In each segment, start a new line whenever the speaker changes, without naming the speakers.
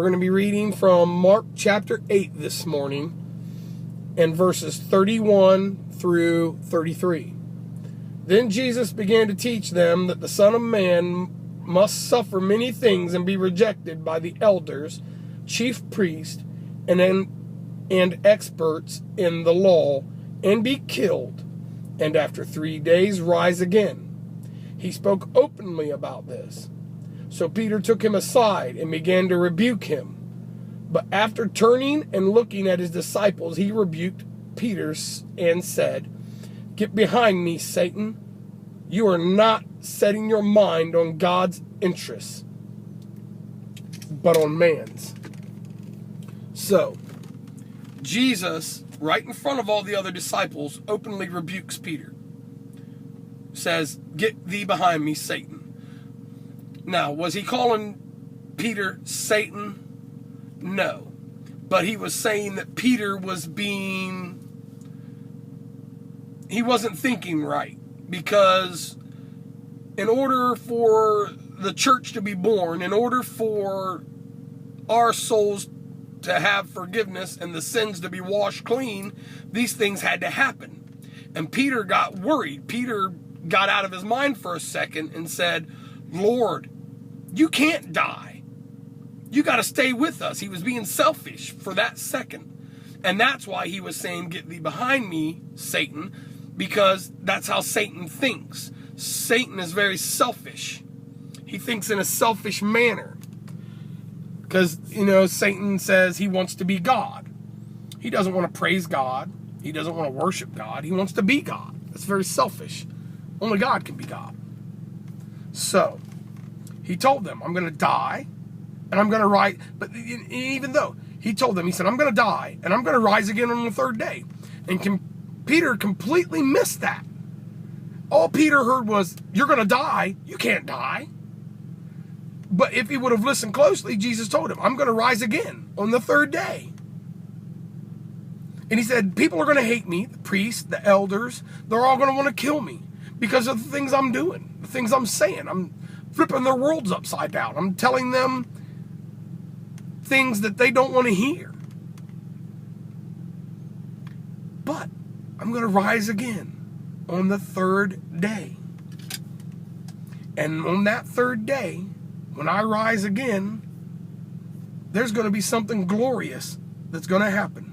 going to be reading from Mark chapter 8 this morning, and verses 31 through 33. Then Jesus began to teach them that the Son of Man must suffer many things and be rejected by the elders, chief priests, and experts in the law, and be killed, and after 3 days rise again. He spoke openly about this. So Peter took him aside and began to rebuke him. But after turning and looking at his disciples, he rebuked Peter and said, "Get behind me, Satan. You are not setting your mind on God's interests, but on man's." So, Jesus, right in front of all the other disciples, openly rebukes Peter. Says, "Get thee behind me, Satan." Now, was he calling Peter Satan? No. But he was saying that Peter he wasn't thinking right. Because in order for the church to be born, in order for our souls to have forgiveness and the sins to be washed clean, these things had to happen. And Peter got worried. Peter got out of his mind for a second and said, "Lord, you can't die. You got to stay with us." He was being selfish for that second. And that's why he was saying, "Get thee behind me, Satan," because that's how Satan thinks. Satan is very selfish. He thinks in a selfish manner. Because, Satan says he wants to be God. He doesn't want to praise God. He doesn't want to worship God. He wants to be God. That's very selfish. Only God can be God. So, he told them, "I'm going to die, and I'm going to rise." But even though he told them, he said, "I'm going to die, and I'm going to rise again on the third day." And Peter completely missed that. All Peter heard was, "You're going to die. You can't die." But if he would have listened closely, Jesus told him, "I'm going to rise again on the third day." And he said, people are going to hate me, the priests, the elders. They're all going to want to kill me because of the things I'm doing, the things I'm saying. I'm flipping their worlds upside down. I'm telling them things that they don't want to hear. But I'm going to rise again on the third day. And on that third day, when I rise again, there's going to be something glorious that's going to happen.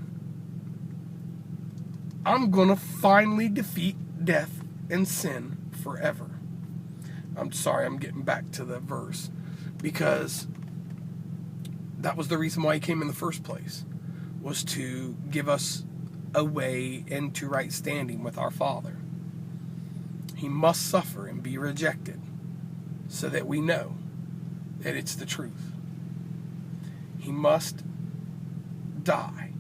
I'm going to finally defeat death and sin forever. I'm sorry, I'm getting back to the verse, because that was the reason why he came in the first place, was to give us a way into right standing with our Father. He must suffer and be rejected so that we know that it's the truth. He must die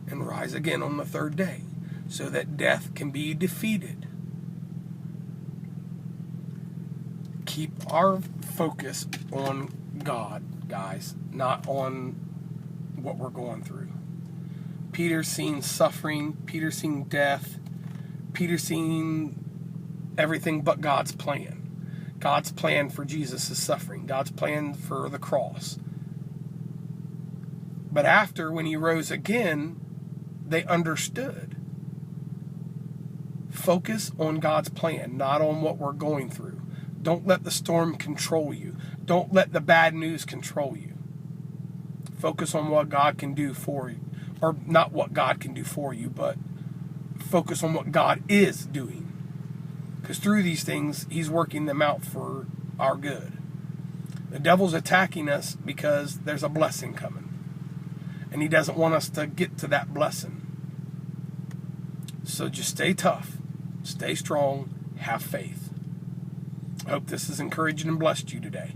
and rise again on the third day so that death can be defeated. Keep our focus on God, guys, not on what we're going through. Peter's seen suffering, Peter's seen death, Peter's seen everything but God's plan. God's plan for Jesus' suffering, God's plan for the cross. But after, when he rose again, they understood. Focus on God's plan, not on what we're going through. Don't let the storm control you. Don't let the bad news control you. Focus on what God can do for you. Or not what God can do for you, but focus on what God is doing. Because through these things, he's working them out for our good. The devil's attacking us because there's a blessing coming. And he doesn't want us to get to that blessing. So just stay tough. Stay strong. Have faith. I hope this has encouraged and blessed you today.